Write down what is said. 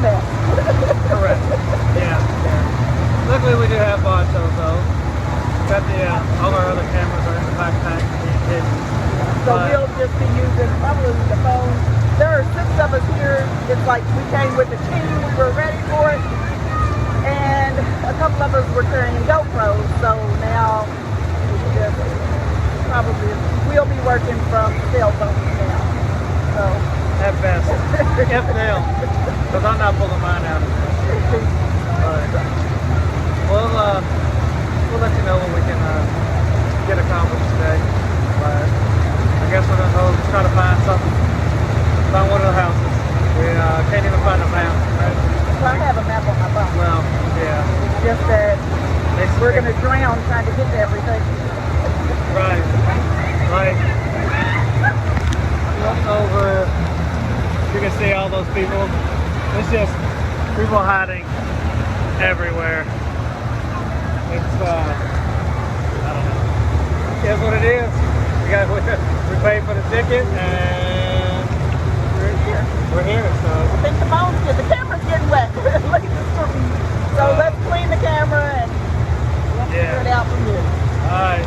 mess. Correct. Yeah. Luckily, we do have ponchos though. Got the all our other cameras are in the backpack being hidden. So we'll just be using probably the phone. There are 6 of us here. It's like we came with the team. We were ready for it. And a couple of us were carrying GoPros. So now we just probably we'll be working from cell phones now. So At best. If they'll. Because I'm not pulling mine out of this. But we'll let you know what we can get accomplished today. But I guess we're going to go try to find something. Find one of the houses. We can't even find a map, right? I have a map on my phone. Well, yeah. It's just that we're going to drown trying to get to everything. Right. Like, look over. You can see all those people. It's just people hiding everywhere. It's I don't know. It is what it is. We paid for the ticket and we're here. We're here. So I think the camera's getting wet. Look at the screen. So let's clean the camera and we'll figure it out from here. All right.